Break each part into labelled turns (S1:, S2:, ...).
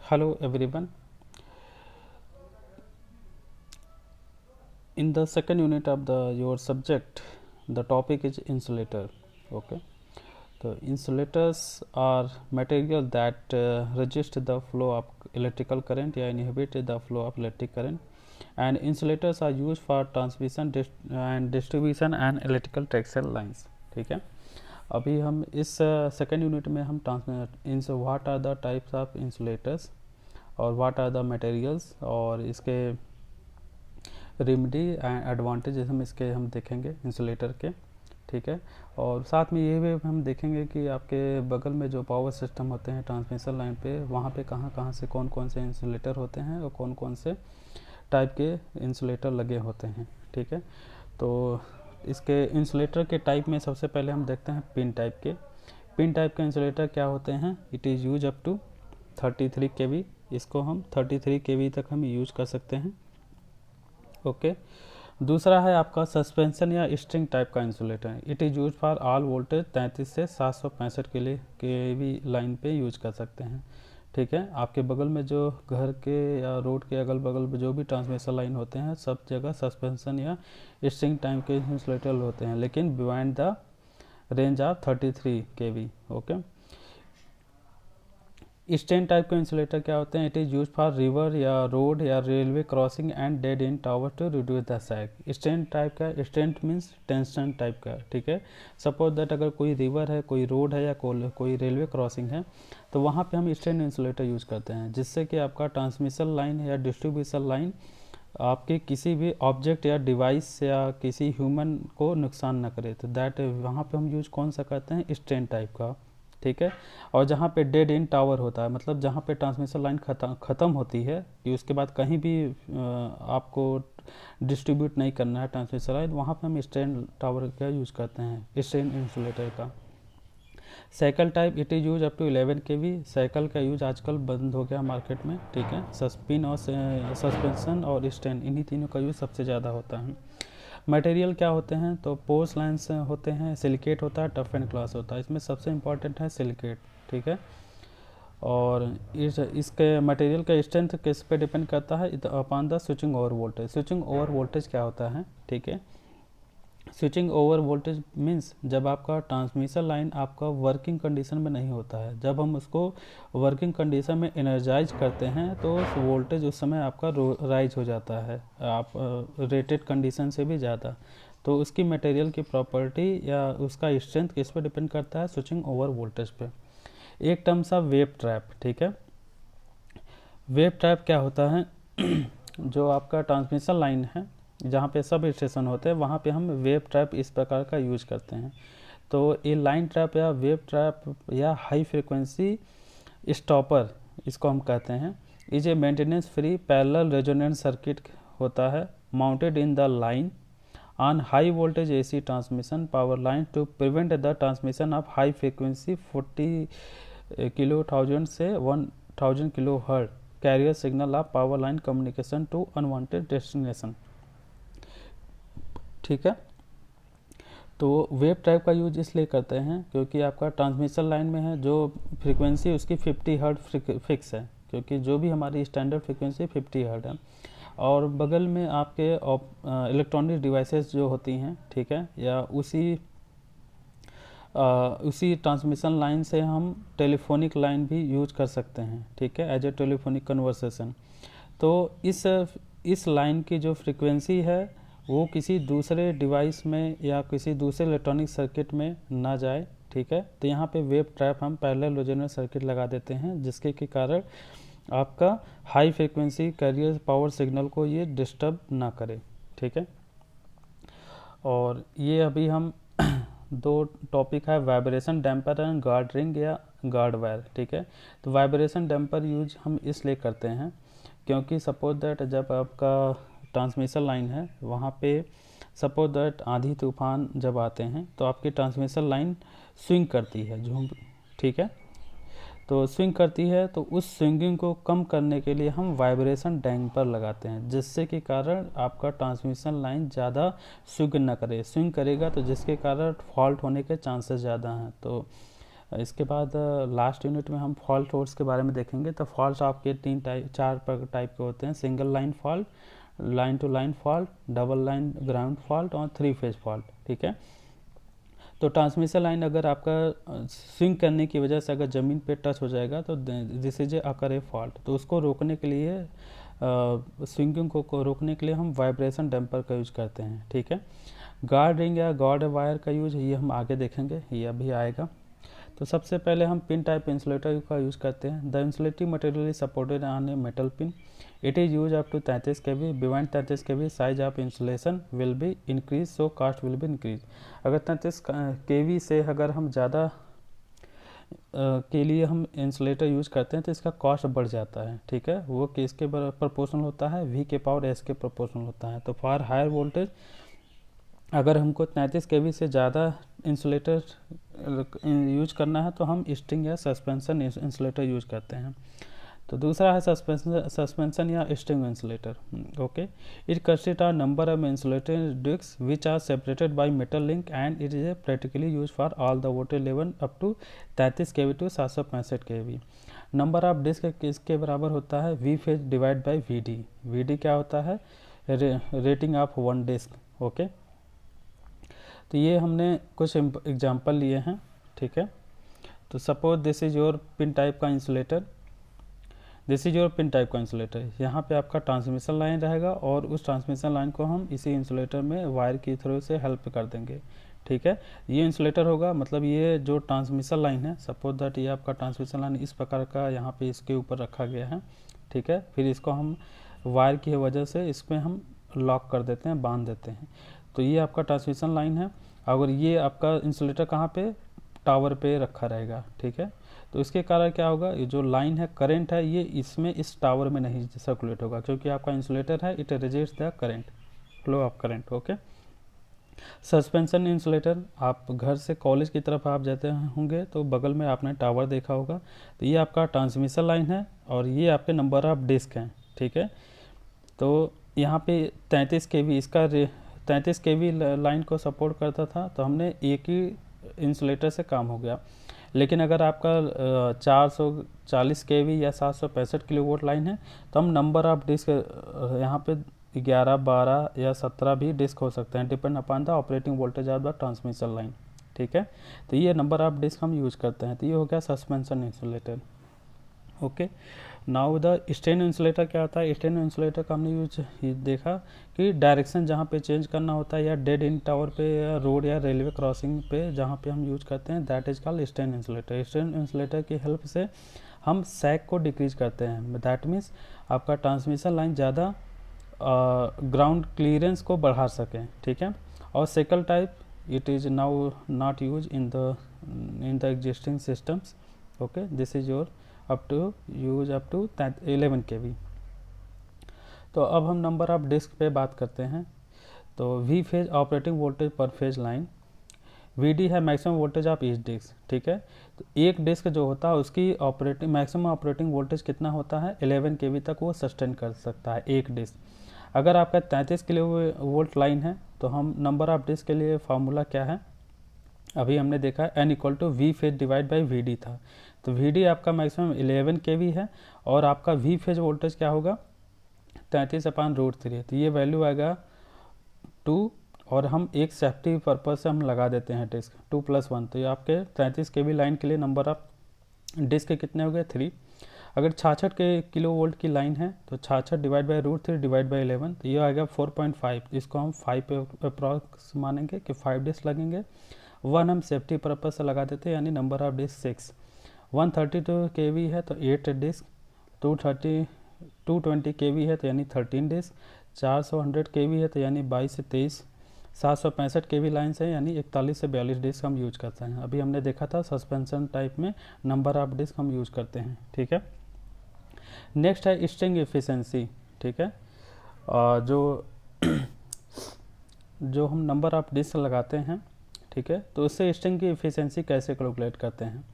S1: Hello everyone. In the second unit of your subject, the topic is insulator. Okay. So insulators are material that resist the flow of electrical current या inhibit the flow of electric current, and insulators are used for transmission and distribution and electrical textile lines. ठीक है. अभी हम इस second unit में हम what are the types of insulators और what are the materials और इसके रेमेडी एंड एडवांटेज हम देखेंगे इंसुलेटर के. ठीक है. और साथ में ये भी हम देखेंगे कि आपके बगल में जो पावर सिस्टम होते हैं ट्रांसमिशन लाइन पे, वहाँ पे कहाँ कहाँ से कौन कौन से इंसुलेटर होते हैं और कौन कौन से टाइप के इंसुलेटर लगे होते हैं. ठीक है. तो इसके इंसुलेटर के टाइप में सबसे पहले हम देखते हैं पिन टाइप के. पिन टाइप के इंसुलेटर क्या होते हैं? It is use up to 33 kV. इसको हम 33 kV तक हम यूज कर सकते हैं. ओके. दूसरा है आपका सस्पेंशन या स्ट्रिंग टाइप का insulator. It is use for all voltage 33 से 765 kV लाइन पे यूज कर सकते हैं. ठीक है. आपके बगल में जो घर के या रोड के अगल बगल में जो भी ट्रांसमिशन लाइन होते हैं सब जगह सस्पेंशन या स्ट्रिंग टाइप के इंसुलेटर होते हैं, लेकिन beyond the range of 33 kV. Okay. Stand type के इंसुलेटर क्या होते हैं? It is use for river या रोड या railway crossing and dead in tower to reduce the sag. Stand type का, स्टैंड मीन्स टेंशन टाइप का. ठीक है. सपोज दैट अगर कोई रिवर है, कोई रोड है या कोई रेलवे क्रॉसिंग है, तो वहाँ पे हम स्टैंड इंसुलेटर यूज करते हैं, जिससे कि आपका ट्रांसमिशन लाइन या डिस्ट्रीब्यूशन लाइन आपके किसी भी ऑब्जेक्ट या डिवाइस या किसी ह्यूमन को नुकसान न करे. तो दैट वहाँ पे हम यूज कौन सा करते हैं? स्टैंड टाइप का. ठीक है. और जहाँ पे डेड एंड टावर होता है, मतलब जहाँ पे ट्रांसमिशन लाइन ख़त्म होती है कि उसके बाद कहीं भी आपको डिस्ट्रीब्यूट नहीं करना है ट्रांसमिशन लाइन, वहाँ पे हम स्टैंड टावर का यूज़ करते हैं, स्टैंड इंसुलेटर का. Cycle type, it is use up to 11 kV. Cycle का यूज आजकल बंद हो गया मार्केट में. ठीक है. सस्पिन और सस्पेंशन और स्टैंड, इन्हीं तीनों का यूज सबसे ज़्यादा होता है. मटेरियल क्या होते हैं? तो पोर्स लाइन्स होते हैं, सिलिकेट होता है, टफ एंड ग्लास होता है. इसमें सबसे इम्पॉर्टेंट है सिलिकेट. ठीक है. और इसके मटेरियल का स्ट्रेंथ किस पे डिपेंड करता है? Upon the switching over voltage. Switching over voltage क्या होता है? ठीक है. स्विचिंग ओवर वोल्टेज मीन्स जब आपका ट्रांसमिशन लाइन आपका वर्किंग कंडीशन में नहीं होता है, जब हम उसको वर्किंग कंडीशन में एनर्जाइज करते हैं तो वोल्टेज उस समय आपका राइज हो जाता है, आप रेटेड कंडीशन से भी ज़्यादा. तो उसकी मटेरियल की प्रॉपर्टी या उसका स्ट्रेंथ किस पे डिपेंड करता है? स्विचिंग ओवर वोल्टेज पे. एक टर्म्स ऑफ वेव ट्रैप. ठीक है. वेव ट्रैप क्या होता है? जो आपका ट्रांसमिशन लाइन है जहाँ पे सब स्टेशन होते हैं, वहाँ पे हम वेव ट्रैप इस प्रकार का यूज करते हैं. तो ये लाइन ट्रैप या वेव ट्रैप या हाई फ्रिक्वेंसी स्टॉपर इसको हम कहते हैं. Is a maintenance free parallel resonance circuit होता है, mounted in the line on high voltage AC transmission power line to prevent the transmission of high frequency 40 kHz से 1000 kHz carrier signal of power line communication to unwanted destination. ठीक है. तो wave type का use इसलिए करते हैं क्योंकि आपका ट्रांसमिशन लाइन में है जो फ्रीक्वेंसी उसकी 50 हर्ट्ज फिक्स है, क्योंकि जो भी हमारी स्टैंडर्ड फ्रीक्वेंसी 50 हर्ट्ज है. और बगल में आपके इलेक्ट्रॉनिक डिवाइसेस जो होती हैं, ठीक है, या उसी ट्रांसमिशन लाइन से हम टेलीफोनिक लाइन भी यूज कर सकते हैं. ठीक है. As a telephonic conversation. तो इस लाइन की जो फ्रीक्वेंसी है वो किसी दूसरे डिवाइस में या किसी दूसरे इलेक्ट्रॉनिक सर्किट में ना जाए. ठीक है. तो यहाँ पे वेव ट्रैप हम पैरेलल रेजोनेंस सर्किट लगा देते हैं, जिसके के कारण आपका high frequency carrier power signal को ये डिस्टर्ब ना करे. ठीक है. और ये अभी हम दो टॉपिक है, vibration damper and guard ring या गार्ड वायर. ठीक है. तो वाइब्रेशन डैम्पर यूज हम इसलिए करते हैं क्योंकि सपोज दैट जब आपका ट्रांसमिशन लाइन है वहाँ पे सपोज दैट आंधी तूफान जब आते हैं तो आपकी ट्रांसमिशन लाइन स्विंग करती है, ठीक है. तो स्विंग करती है, तो उस स्विंगिंग को कम करने के लिए हम वाइब्रेशन डैम्पर लगाते हैं, जिससे कि कारण आपका ट्रांसमिशन लाइन ज़्यादा स्विंग न करे. स्विंग करेगा तो जिसके कारण फॉल्ट होने के चांसेस ज़्यादा हैं. तो इसके बाद लास्ट यूनिट में हम फॉल्ट रोड्स के बारे में देखेंगे। तो फॉल्ट आपके चार टाइप के होते हैं, single line fault, line to line fault, double line ground fault और 3 फेज फॉल्ट। ठीक है, तो ट्रांसमिशन लाइन अगर आपका स्विंग करने की वजह से अगर ज़मीन पे टच हो जाएगा तो this is occur A fault. तो उसको रोकने के लिए स्विंगिंग को रोकने के लिए हम वाइब्रेशन डैम्पर का यूज करते हैं। ठीक है, गार्ड रिंग या गार्ड वायर का यूज ये हम आगे देखेंगे, ये अभी आएगा। तो सबसे पहले हम पिन टाइप इंसुलेटर का यूज़ करते हैं। The insulative material is supported on a metal pin, it is use up to 33 kV, beyond 33 kV size of insulation will be increase, so cost will be increase. अगर 33 kV से अगर हम ज़्यादा के लिए हम इंसुलेटर यूज़ करते हैं तो इसका कॉस्ट बढ़ जाता है। ठीक है, वो किसके प्रोपोर्शनल होता है, V के पावर S के प्रोपोर्शनल होता है। तो फॉर हायर वोल्टेज अगर हमको 33 kV से ज़्यादा इंसुलेटर यूज करना है तो हम स्ट्रिंग या सस्पेंशन इंसुलेटर यूज करते हैं। तो दूसरा है सस्पेंशन या string insulator. Okay, it consist of number of insulated disc which are separated by metal link and it is practically use for all the voltage level up to 33 kV to 765 kV। Number of disc किसके बराबर होता है, V phase divide by VD। VD क्या होता है, rating of one disc. Okay, तो ये हमने कुछ एग्जांपल लिए हैं। ठीक है, तो suppose this is your pin type का insulator, this is your pin type का इंसुलेटर। यहाँ पे आपका ट्रांसमिशन लाइन रहेगा और उस ट्रांसमिशन लाइन को हम इसी इंसुलेटर में वायर के थ्रू से हेल्प कर देंगे। ठीक है, ये इंसुलेटर होगा, मतलब ये जो ट्रांसमिशन लाइन है, सपोज दैट ये आपका ट्रांसमिशन लाइन इस प्रकार का यहाँ पे इसके ऊपर रखा गया है। ठीक है, फिर इसको हम वायर की वजह से इसमें हम लॉक कर देते हैं, बांध देते हैं। तो ये आपका ट्रांसमिशन लाइन है, अगर ये आपका इंसुलेटर कहाँ पे, टावर पे रखा रहेगा। ठीक है, तो इसके कारण क्या होगा, ये जो लाइन है, करंट है, ये इसमें इस टावर में नहीं सर्कुलेट होगा क्योंकि आपका इंसुलेटर है, it resist the current, flow of current. Okay, suspension insulator, आप घर से कॉलेज की तरफ आप जाते होंगे तो बगल में आपने टावर देखा होगा। तो ये आपका ट्रांसमिशन लाइन है और ये आपके नंबर ऑफ डिस्क हैं। ठीक है, तो यहाँ पे 33 kV इसका 33 kV लाइन को सपोर्ट करता था, तो हमने एक ही इंसुलेटर से काम हो गया। लेकिन अगर आपका 440 kV या 765 kV लाइन है तो हम नंबर ऑफ डिस्क यहाँ पे 11, 12 या 17 भी डिस्क हो सकते हैं, depend upon the operating voltage of the transmission line. ठीक है, तो ये नंबर ऑफ डिस्क हम यूज करते हैं। तो ये हो गया suspension insulator. Okay, now the strain insulator क्या होता है। स्ट्रेन इंसुलेटर का हमने यूज देखा कि डायरेक्शन जहाँ पे चेंज करना होता है या डेड इन टावर पे या रोड या रेलवे क्रॉसिंग पे जहाँ पे हम यूज करते हैं, that is called strain insulator. Strain insulator की हेल्प से हम सैग को डिक्रीज करते हैं, दैट मीन्स आपका ट्रांसमिशन लाइन ज़्यादा ग्राउंड क्लियरेंस को बढ़ा सकें। ठीक है, और shackle type it is now not use in the existing systems. Okay, this is your up to 11 kV। तो अब हम नंबर ऑफ डिस्क पे बात करते हैं। तो वी फेज ऑपरेटिंग वोल्टेज पर फेज लाइन, VD है maximum voltage of each disc. ठीक है, तो एक डिस्क जो होता है उसकी मैक्सिमम ऑपरेटिंग वोल्टेज कितना होता है, 11 kV तक वो सस्टेन कर सकता है एक डिस्क। अगर आपका 33 kV लाइन है तो हम नंबर ऑफ डिस्क के लिए फार्मूला क्या है, अभी हमने देखा है N equal to V phase divide by VD था। तो VD आपका मैक्सिमम 11 kV है और आपका वी फेज वोल्टेज क्या होगा, 33/√3। तो ये वैल्यू आएगा 2 और हम एक सेफ्टी पर्पज से हम लगा देते हैं डिस्क 2 + 1। तो ये आपके 33 kV लाइन के लिए नंबर ऑफ डिस्क कितने हो गए, 3। अगर 66 kV की लाइन है तो 66 डिवाइड बाई √3 डिवाइड बाई 11, तो ये आएगा 4.5। इसको हम 5 पे अप्रॉक्स मानेंगे कि 5 डिस्क लगेंगे। 1 हम सेफ्टी पर्पज से लगा देते हैं, यानी नंबर ऑफ डिस्क 6। 132 kV है तो 8 डिस्क, 220 kV है तो यानी 13 डिस्क, 400 kV है तो यानी 22 से 23, 765 kV लाइन से यानी 41 से 42 डिस्क हम यूज करते हैं। अभी हमने देखा था सस्पेंशन टाइप में नंबर ऑफ डिस्क हम यूज करते हैं। ठीक है, नेक्स्ट है स्ट्रिंग एफिशिएंसी। ठीक है, जो हम नंबर ऑफ डिस्क लगाते हैं, ठीक है, तो उससे स्ट्रिंग की एफिशिएंसी कैसे कैलकुलेट करते हैं।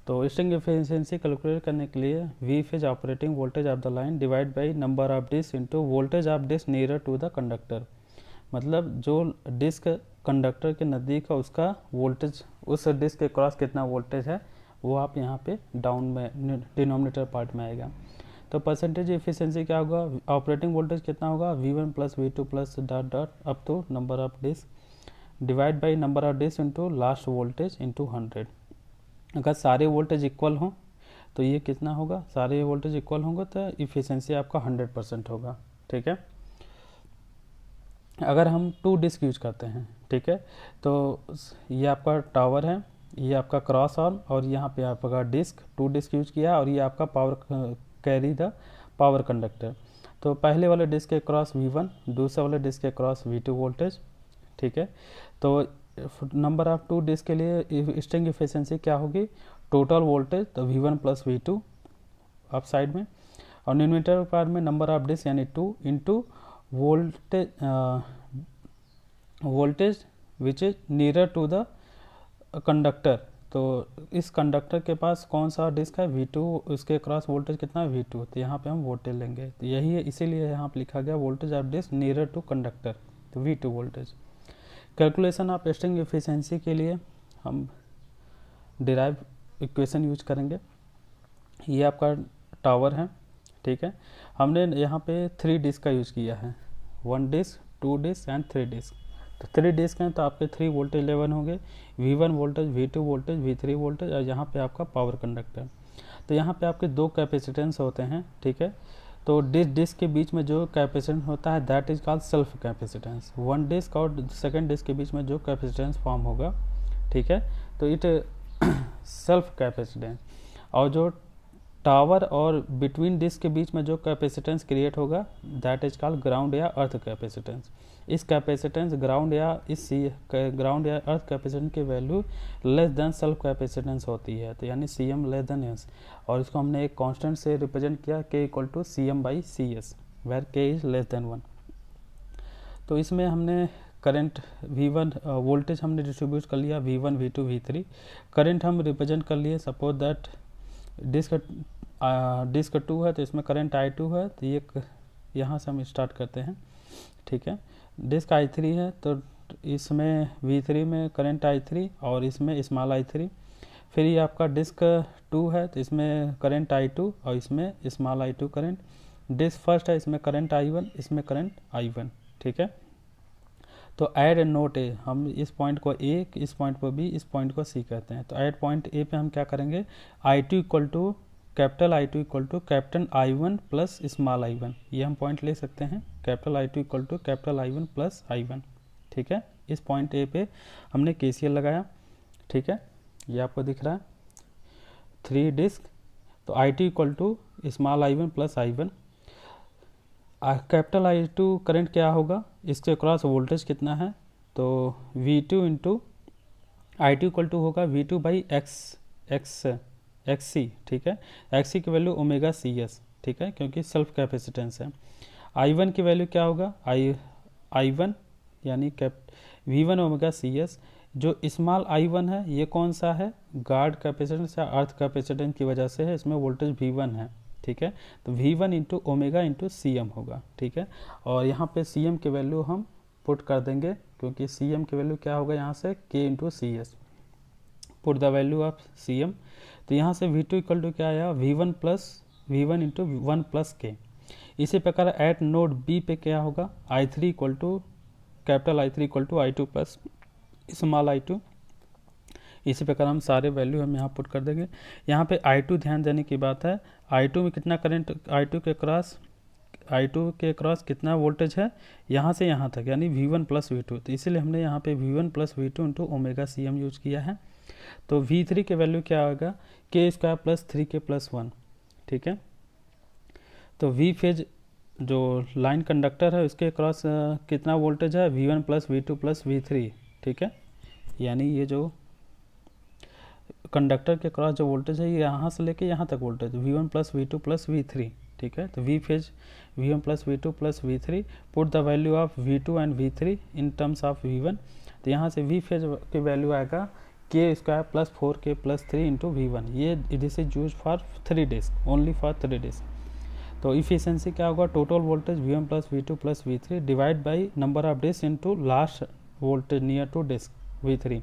S1: तो स्ट्रिंग एफिशिएंसी कैलकुलेट करने के लिए V phase operating voltage of the line divide by number of disc into voltage of disc near to the conductor. मतलब जो डिस्क कंडक्टर के नज़दीक है उसका वोल्टेज, उस डिस्क के क्रॉस कितना वोल्टेज है, वो आप यहाँ पे डाउन में डिनोमिनेटर पार्ट में आएगा। तो परसेंटेज एफिशिएंसी क्या होगा, ऑपरेटिंग वोल्टेज कितना होगा, V1 plus V2 plus dot dot up to number of disc divide by number of disc into last voltage into 100। अगर सारे वोल्टेज इक्वल हों तो ये कितना होगा, सारे वोल्टेज इक्वल होंगे तो इफिशिएंसी आपका 100% होगा। ठीक है, अगर हम 2 डिस्क यूज करते हैं, ठीक है, तो ये आपका टावर है, ये आपका क्रॉस आर्म और यहाँ पे आपका डिस्क, 2 डिस्क यूज किया और ये आपका power carry the power conductor. तो पहले वाले डिस्क के क्रॉस V1, दूसरे वाले डिस्क के क्रॉस V2 वोल्टेज। ठीक है, तो नंबर ऑफ 2 डिस्क के लिए स्ट्रिंग एफिशिएंसी क्या होगी, टोटल वोल्टेज तो V1 plus V2 up side में, और न्यूमरेटर पार्ट में नंबर ऑफ डिस्क यानी 2 into voltage which is near to the conductor. तो इस कंडक्टर के पास कौन सा डिस्क है, V2, उसके क्रॉस वोल्टेज कितना है V2, तो यहाँ पे हम वोल्टेज लेंगे। तो यही है, इसीलिए यहाँ पे लिखा गया voltage of disc near to conductor, तो V2 voltage. Calculation of string efficiency के लिए हम डिराइव इक्वेशन यूज करेंगे। ये आपका टावर है, ठीक है, हमने यहाँ पे 3 डिस्क का यूज किया है, 1 डिस्क, 2 डिस्क एंड 3 डिस्क। तो 3 डिस्क हैं तो आपके 3 वोल्टेज लेवल होंगे, V1 voltage, V2 voltage, V3 voltage, और यहाँ पे आपका पावर कंडक्टर। तो यहाँ पे आपके 2 कैपेसिटेंस होते हैं, ठीक है, तो डिस्क के बीच में जो कैपेसिटेंस होता है that is called self capacitance. 1 disc और सेकेंड डिस्क के बीच में जो कैपेसिटेंस फॉर्म होगा, ठीक है, तो इट सेल्फ कैपेसिटेंस। और जो टावर और बिटवीन डिस्क के बीच में जो कैपेसिटेंस क्रिएट होगा दैट इज कॉल्ड ग्राउंड या अर्थ कैपेसिटेंस। इस कैपेसिटेंस ग्राउंड या ग्राउंड या अर्थ कैपेसिटेंस की value less than self capacitance होती है, तो यानी CM लेस देन S, और इसको हमने एक कांस्टेंट से रिप्रेजेंट किया K equal to CM/CS where K is less than 1। तो इसमें हमने करंट V1 वोल्टेज हमने डिस्ट्रीब्यूट कर लिया V1, V2, V3। करंट हम रिप्रेजेंट कर लिए, सपोज दैट डिस्क 2 है तो इसमें करंट I2 है, तो ये यहाँ से हम स्टार्ट करते हैं। ठीक है, डिस्क I3 है तो इसमें V3 में करंट I3 और इसमें स्मॉल I3। फिर ये आपका डिस्क 2 है तो इसमें करंट I2 और इसमें small I2 current. Disc first है, इसमें करंट I1, इसमें करंट I1। ठीक है, तो ऐड नोट ए, हम इस पॉइंट को A, इस पॉइंट को B, इस पॉइंट को C कहते हैं। तो ऐड पॉइंट A पे हम क्या करेंगे, I2 equal to capital I2 equal to capital I1 plus small I1, ये हम पॉइंट ले सकते हैं, capital I2 equal to capital I1 plus I1। ठीक है, इस पॉइंट A पे हमने KCL लगाया। ठीक है, ये आपको दिख रहा है 3 डिस्क, तो I2 equal to small I1 plus I1। Capital I2 current क्या होगा, इसके क्रॉस वोल्टेज कितना है, तो V2 into I2 equal to होगा V2 बाई XC। ठीक है, XC की वैल्यू ओमेगा CS, ठीक है, क्योंकि सेल्फ कैपेसिटेंस है। I1 की वैल्यू क्या होगा, I1 यानी V1 ओमेगा CS। जो स्मॉल I1 है ये कौन सा है, गार्ड कैपेसिटेंस या अर्थ कैपेसिटेंस की वजह से है, इसमें वोल्टेज V1 है। ठीक है, तो V1 into omega into CM होगा। ठीक है, और यहाँ पे CM की वैल्यू हम पुट कर देंगे, क्योंकि CM की वैल्यू क्या होगा यहाँ से K into CS, put the value of CM। तो यहाँ से V2 इक्वल टू क्या आया, V1 इंटू 1 प्लस K। इसी प्रकार एट नोड B पे क्या होगा, I3 equal to capital I3 equal to I2 plus small I2। इसी प्रकार हम सारे वैल्यू हम यहाँ पुट कर देंगे। यहाँ पे I2 ध्यान देने की बात है, I2 में कितना करंट, I2 के क्रॉस कितना वोल्टेज है यहाँ से यहाँ तक, यानी V1 प्लस V2। तो इसीलिए हमने यहाँ पे V1 plus V2 into omega CM use किया है। तो V3 के वैल्यू क्या होगा, K square plus 3K plus 1। ठीक है, तो V फेज जो लाइन कंडक्टर है उसके क्रॉस कितना वोल्टेज है, V1 plus V2 plus V3। ठीक है, यानी ये जो कंडक्टर के क्रॉस जो वोल्टेज है ये यहाँ से लेके यहाँ तक voltage V1 plus V2 plus V3। ठीक है, तो V phase V1 plus V2 plus V3, put the value of V2 and V3 in terms of V1। तो यहाँ से V फेज की वैल्यू आएगा K square plus 4K plus 3 into V1। ये this is use for 3 disc, only for 3 disc. तो efficiency क्या होगा, total voltage V1 plus V2 plus V3 divide by number of disc into last voltage near to disc V3।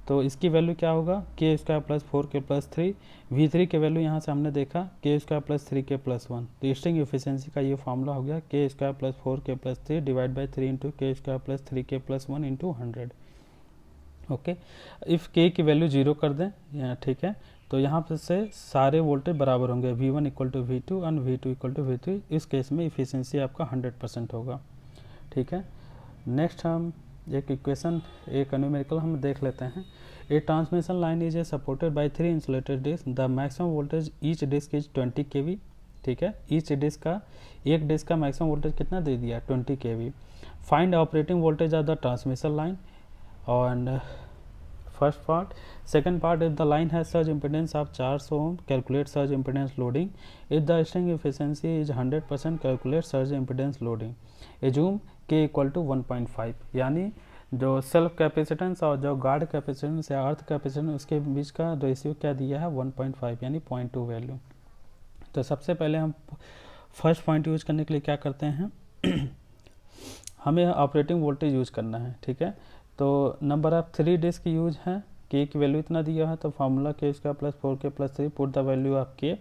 S1: तो इसकी value क्या होगा, के square plus 4k plus 3। V3 के value यहाँ से हमने देखा के स्क्वायर प्लस 3k प्लस 1। तो स्ट्रिंग एफिशिएंसी का ये फॉर्मूला हो गया k square plus 4k plus 3 divide by 3 into k square plus 3k plus 1 into 100। Okay, if k की वैल्यू 0 कर दें यहाँ, ठीक है, तो यहाँ पर से सारे वोल्टेज बराबर होंगे, V1 equal to V2 and V2 equal to V3। इस केस में इफिशियंसी आपका 100% होगा, ठीक है। नेक्स्ट हम एक इक्वेशन, एक न्यूमेरिकल हम देख लेते हैं। A transmission line is a supported by 3 insulated disc, the maximum voltage each disc is 20 kV, ठीक है। ईच डिस्क का, एक डिस्क का मैक्सिमम वोल्टेज कितना दे दिया, 20 kV। Find operating voltage of the transmission line and first part. Second part, if the line has surge impedance of 400 ohm, calculate surge impedance loading. If the string efficiency is 100%, calculate surge impedance loading. Assume K equal to 1.5, यानी जो self capacitance और जो guard capacitance या अर्थ capacitance उसके बीच का ratio क्या दिया है, 1.5 यानी 0.2 वैल्यू। तो सबसे पहले हम फर्स्ट पॉइंट यूज करने के लिए क्या करते हैं हमें ऑपरेटिंग वोल्टेज यूज करना है, ठीक है। तो नंबर ऑफ 3 डिस्क यूज है, के की वैल्यू इतना दिया है, तो फार्मूला के इसका plus 4k plus 3, put the value of के।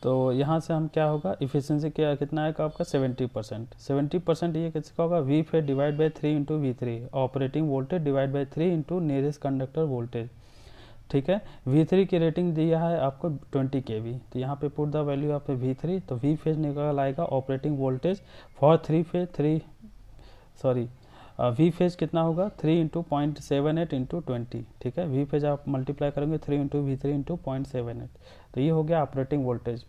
S1: तो यहाँ से हम क्या होगा, इफिशिएंसी क्या कितना आएगा आपका 70%। 70% ये किसका होगा, we phase divide by 3 into V3, operating voltage divide by 3 into nearest conductor voltage, ठीक है। V3 की रेटिंग दिया है आपको 20 kV, तो यहाँ पे put the value of V3, तो वी फेज निकल आएगा operating voltage for V phase कितना होगा 3 इंटू 0.78 इंटू 20, ठीक है। वी फेज आप मल्टीप्लाई करेंगे 3 इंटू V3 इंटू 0.78, तो ये हो गया ऑपरेटिंग वोल्टेज।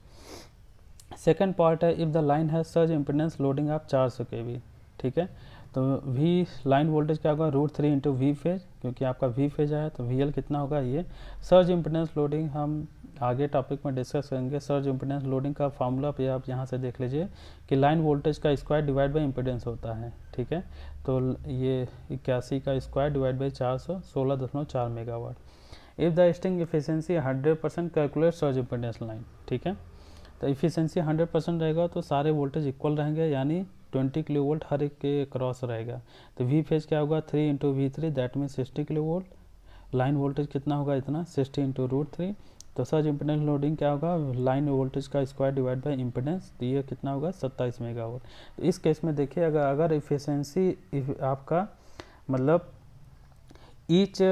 S1: सेकंड पार्ट है, if the line has surge impedance loading of 400 kV, ठीक है। तो वी लाइन वोल्टेज क्या होगा, √3 इंटू वी फेज, क्योंकि आपका वी फेज आया तो VL कितना होगा ये। सर्ज इम्पीडेंस लोडिंग हम आगे टॉपिक में डिस्कस करेंगे। सर्ज इम्पीडेंस लोडिंग का फार्मूला पे आप यहाँ से देख लीजिए कि लाइन वोल्टेज का स्क्वायर डिवाइड बाई इम्पीडेंस होता है, ठीक है। तो ये 81 का square divide by 400, 16.4 megawatt. If the string efficiency 100%, calculate surge impedance line, ठीक है। तो इफिशिएंसी 100% रहेगा तो सारे वोल्टेज इक्वल रहेंगे, यानी 20 किलो वोल्ट हर एक के क्रॉस रहेगा। तो वी फेज क्या होगा 3 into V3, that mean 60 kilo volt. Line voltage कितना होगा इतना 60 इंटू √3। तो सर्ज इम्पीडेंस लोडिंग क्या होगा, लाइन वोल्टेज का स्क्वायर डिवाइड बाई इम्पीडेंस, तो ये कितना होगा 27 मेगावाट। तो इस केस में देखिए अगर इफिशिएंसी आपका मतलब ईच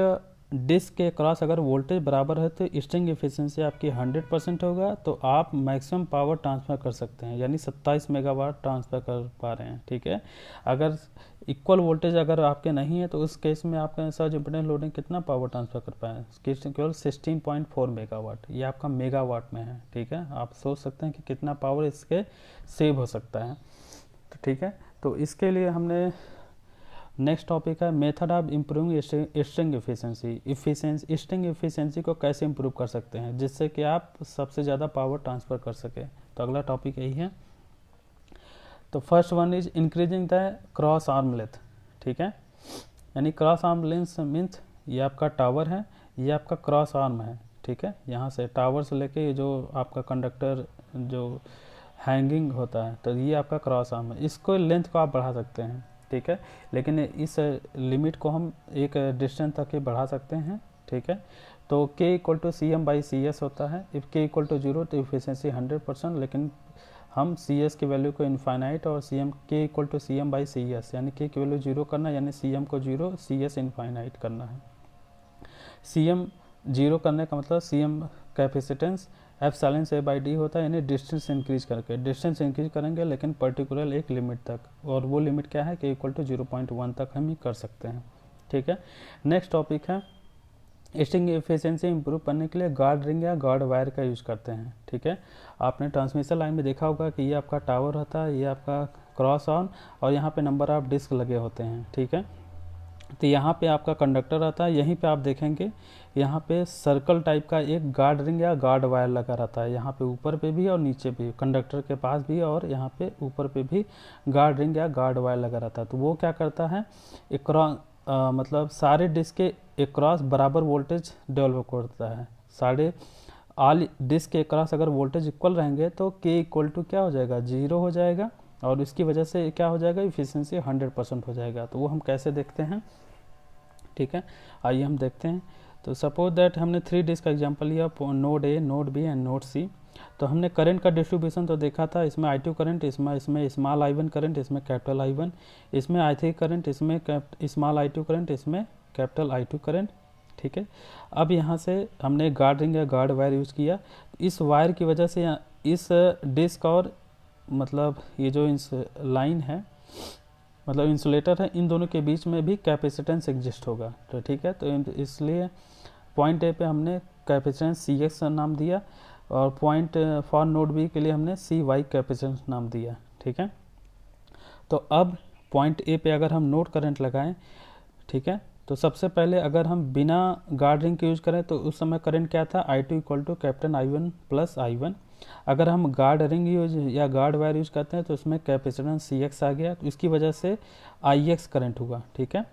S1: डिस्क के क्रॉस अगर वोल्टेज बराबर है तो स्ट्रिंग एफिशिएंसी आपकी 100% होगा, तो आप मैक्सिमम पावर ट्रांसफ़र कर सकते हैं, यानी 27 मेगावाट ट्रांसफ़र कर पा रहे हैं, ठीक है। अगर इक्वल वोल्टेज अगर आपके नहीं है तो उस केस में आपका सर्ज इम्पीडेंस लोडिंग कितना पावर ट्रांसफ़र कर पाए, केवल 16.4 मेगावाट, ये आपका मेगावाट में है, ठीक है। आप सोच सकते हैं कि कितना पावर इसके सेव हो सकता है, तो ठीक है। तो इसके लिए हमने नेक्स्ट टॉपिक है method of improving string efficiency. String efficiency को कैसे इम्प्रूव कर सकते हैं जिससे कि आप सबसे ज़्यादा पावर ट्रांसफ़र कर सके, तो अगला टॉपिक यही है। तो first one is increasing the cross arm length, ठीक है। यानी क्रॉस आर्म लेंथ मीन्स ये आपका टावर है, ये आपका क्रॉस आर्म है, ठीक है। यहाँ से टावर से लेके ये जो आपका कंडक्टर जो हैंगिंग होता है, तो ये आपका क्रॉस आर्म है। इसको लेंथ को आप बढ़ा सकते हैं, ठीक है, लेकिन इस लिमिट को हम एक डिस्टेंस तक ही बढ़ा सकते हैं, ठीक है। तो K इक्वल टू CM/CS होता है। इफ़ K इक्वल टू 0 तो इफिशिएंसी 100%, लेकिन हम CS की वैल्यू को इनफाइनाइट और K इक्वल टू CM/CS, यानी K की वैल्यू 0 करना, यानी CM को 0, CS इनफाइनाइट करना है। CM 0 करने का मतलब CM कैपेसिटेंस F/A/D होता है, यानी डिस्टेंस इंक्रीज करके, डिस्टेंस इंक्रीज करेंगे लेकिन पर्टिकुलर एक लिमिट तक, और वो लिमिट क्या है K इक्वल टू 0.1 तक हम ही कर सकते हैं, ठीक है। नेक्स्ट टॉपिक है स्ट्रिंग एफिशिएंसी इंप्रूव करने के लिए गार्ड रिंग या गार्ड वायर का यूज़ करते हैं, ठीक है। आपने ट्रांसमिशन लाइन में देखा होगा कि ये आपका टावर होता है, ये आपका क्रॉस आर्म, और यहाँ पे नंबर ऑफ डिस्क लगे होते हैं, ठीक है। तो यहाँ पे आपका कंडक्टर आता है, यहीं पे आप देखेंगे यहाँ पे सर्कल टाइप का एक गार्ड रिंग या गार्ड वायर लगा रहता है, यहाँ पे ऊपर पे भी और नीचे भी, कंडक्टर के पास भी और यहाँ पे ऊपर पे भी गार्ड रिंग या गार्ड वायर लगा रहता है। तो वो क्या करता है, एक मतलब सारे डिस्क के एक क्रॉस बराबर वोल्टेज डेवलप करता है। सारे ऑल डिस्क के क्रॉस अगर वोल्टेज इक्वल रहेंगे तो K इक्वल टू क्या हो जाएगा 0 हो जाएगा, और इसकी वजह से क्या हो जाएगा इफिशिएंसी 100% हो जाएगा। तो वो हम कैसे देखते हैं, ठीक है, आइए हम देखते हैं। तो सपोज दैट हमने 3 डिस्क का एग्जांपल लिया, node A, node B and node C. तो हमने करंट का डिस्ट्रीब्यूशन तो देखा था, इसमें I2 करंट, इसमें स्मॉल I1 करंट, इसमें कैपिटल I1, इसमें I3 करंट, इसमें स्मॉल I2 करंट, इसमें कैपिटल I2 करंट। ठीक है, अब यहाँ से हमने गार्ड रिंग या गार्ड वायर यूज़ किया। इस वायर की वजह से इस डिस्क और मतलब ये जो लाइन है, मतलब इंसुलेटर है, इन दोनों के बीच में भी कैपेसिटेंस एग्जिस्ट होगा। तो ठीक है, तो इसलिए पॉइंट ए पे हमने कैपेसिटेंस CX नाम दिया, और पॉइंट फॉर नोड बी के लिए हमने CY कैपेसिटेंस नाम दिया। ठीक है, तो अब पॉइंट ए पे अगर हम नोड करंट लगाएं, ठीक है, तो सबसे पहले अगर हम बिना गार्ड रिंग के यूज करें तो उस समय करंट क्या था, I2 equal to capital I1 plus I1। अगर हम गार्ड रिंग यूज या गार्ड वायर यूज करते हैं तो उसमें कैपेसिटेंस CX आ गया, तो इसकी वजह से IX करंट हुआ। ठीक है,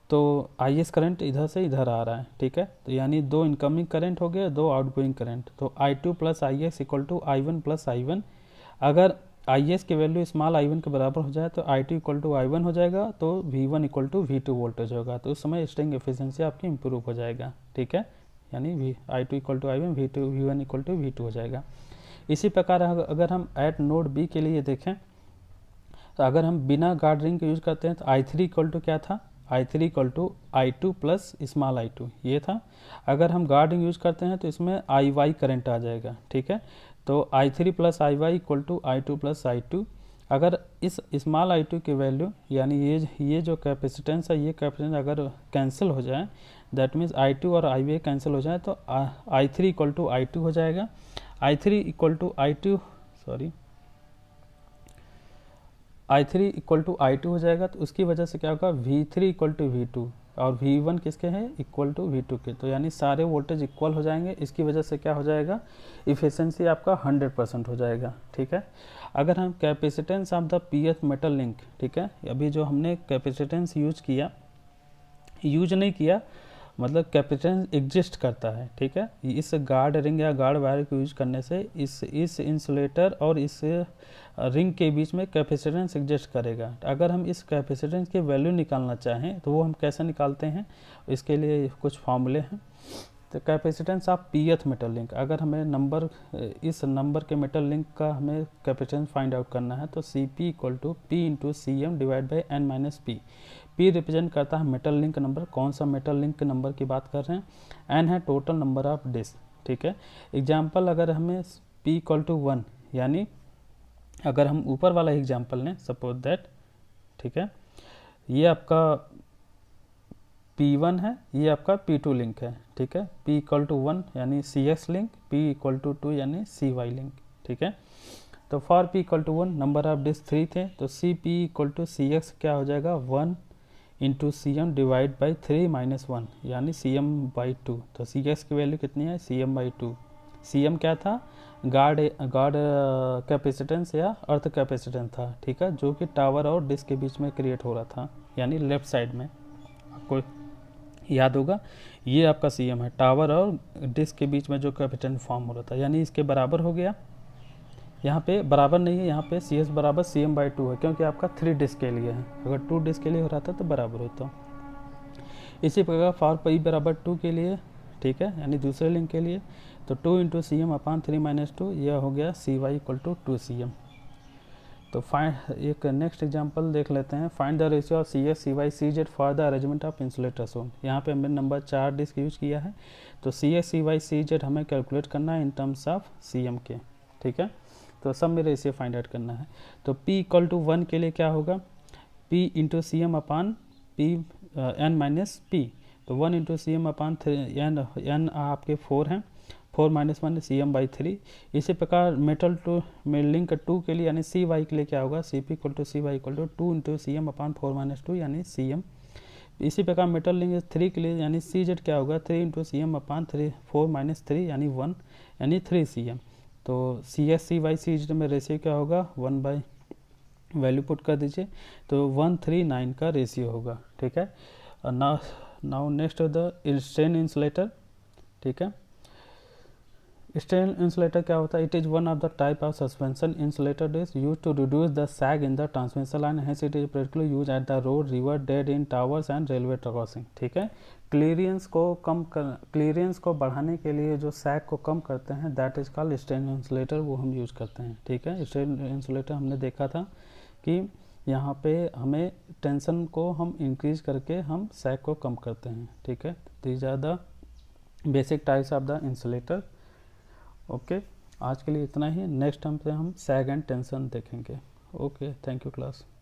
S1: तो IX करंट इधर से इधर आ रहा है। ठीक है, तो यानी 2 इनकमिंग करंट हो गए, 2 आउटगोइंग करंट। तो I2 plus IX equal to I1 plus I1। अगर IS की वैल्यू स्मॉल I1 के बराबर हो जाए तो I2 इक्वल टू I1 हो जाएगा, तो V1 equal to V2 voltage होगा, तो उस समय स्ट्रिंग एफिशिएंसी आपकी इंप्रूव हो जाएगा। ठीक है, यानी I2 equal to I1, V1 equal to V2 हो जाएगा। इसी प्रकार अगर हम एट नोड बी के लिए देखें, तो अगर हम बिना गार्ड रिंग के यूज करते हैं तो I3 इक्वल टू क्या था, I3 equal to I2 plus small I2 ये था। अगर हम गार्ड रिंग यूज करते हैं तो इसमें IY करंट आ जाएगा। ठीक है, तो I3 plus IY equal to I2 plus I2। अगर इस स्मॉल I2 की वैल्यू यानी ये जो कैपेसिटेंस है, ये कैपेसिटेंस अगर कैंसिल हो जाए, दैट मीन्स I2 और IY कैंसिल हो जाए, तो I3 इक्वल टू I2 हो जाएगा। I3 इक्वल टू I2 हो जाएगा, तो उसकी वजह से क्या होगा, V3 इक्वल टू V2, और V1 किसके हैं, इक्वल टू V2 के। तो यानी सारे वोल्टेज इक्वल हो जाएंगे, इसकी वजह से क्या हो जाएगा, इफिशिएंसी आपका 100% हो जाएगा। ठीक है, अगर हम capacitance of the pth metal link, ठीक है, अभी जो हमने कैपेसिटेंस यूज नहीं किया, मतलब कैपेसिटेंस एग्जिस्ट करता है। ठीक है, इस गार्ड रिंग या गार्ड वायर को यूज करने से इस इंसुलेटर और इस रिंग के बीच में कैपेसिटेंस एग्जिस्ट करेगा। अगर हम इस कैपेसिटेंस की वैल्यू निकालना चाहें तो वो हम कैसे निकालते हैं, इसके लिए कुछ फॉर्मूले हैं। तो capacitance of pth metal link, अगर हमें इस नंबर के मेटल लिंक का हमें कैपेसिटेंस फाइंड आउट करना है, तो CP equal to P into CM divide by N minus P। P represent करता है मेटल लिंक नंबर, कौन सा मेटल लिंक नंबर की बात कर रहे हैं, N है टोटल नंबर ऑफ डिस्क। ठीक है, एग्जाम्पल अगर हमें P इक्वल टू 1, यानी अगर हम ऊपर वाला एग्जाम्पल लें, सपोज दैट, ठीक है, ये आपका P1 है, ये आपका P2 लिंक है। ठीक है, P इक्वल टू 1 यानी CX link, P equal to 2 यानी CY लिंक। ठीक है, तो for P equal to 1 number of disc 3 थे, तो CP इक्वल टू CX क्या हो जाएगा, 1 into CM divide by 3 minus 1 यानी CM बाई 2। तो CX की वैल्यू कितनी है, CM बाई 2। CM क्या था, गार्ड कैपेसिटेंस या अर्थ कैपेसिटेंस था। ठीक है, जो कि टावर और डिस्क के बीच में क्रिएट हो रहा था, यानी लेफ्ट साइड में, आपको याद होगा ये आपका CM है, टावर और डिस्क के बीच में जो कैपेसिटेंस फॉर्म हो रहा था, यानी इसके बराबर हो गया। यहाँ पे बराबर नहीं है, यहाँ पे CS बराबर CM बाई 2 है, क्योंकि आपका 3 डिस्क के लिए है। अगर 2 डिस्क के लिए हो रहा था तो बराबर होता। इसी प्रकार फॉर P बराबर 2 के लिए, ठीक है, यानी दूसरे लिंक के लिए, तो 2 इंटू CM अपान 3 माइनस 2, यह हो गया CY इक्वल टू 2CM। तो एक नेक्स्ट एग्जांपल देख लेते हैं, find the ratio of CX CY CZ for the arrangement of insulator shown. यहाँ पे हमने नंबर 4 डिस्क यूज किया है, तो CX CY CZ हमें कैलकुलेट करना है इन टर्म्स ऑफ CM के। ठीक है, तो सब में रेशियो फाइंड आउट करना है। तो P इक्वल टू 1 के लिए क्या होगा, P इंटू CM अपान P N माइनस P, तो 1 इंटू CM अपान N आपके 4 हैं, 4 माइनस 1 CM बाई 3। इसी प्रकार मेटल लिंक 2 के लिए यानी CY के लिए क्या होगा, CP equal to CY equal to 2 into CM upon 4 minus 2 यानी CM। इसी प्रकार मेटल लिंक 3 के लिए यानी CZ क्या होगा, 3 इंटू CM अपान 4 माइनस 3 यानी 1 यानी 3 CM। तो CX CY CZ में रेशियो क्या होगा, 1 बाई वैल्यू पुट कर दीजिए, तो 139 का रेशियो होगा। ठीक है, now next the strain insulator. ठीक है, स्ट्रेन इंसुलेटर क्या होता है? It is one of the type of suspension insulator is use to reduce the sag in the transmission line, hence it is particularly use at the road, river, dead end towers and railway crossing. ठीक है, clearance को बढ़ाने के लिए जो सैग को कम करते हैं that is called strain insulator, वो हम यूज करते हैं। ठीक है, स्ट्रेन इंसुलेटर हमने देखा था कि यहाँ पे हमें टेंशन को हम इंक्रीज करके हम सैग को कम करते हैं। ठीक है, these are the basic types of the insulator. Okay, आज के लिए इतना ही। नेक्स्ट टाइम पे हम सैग एंड टेंशन देखेंगे। Okay, thank you class.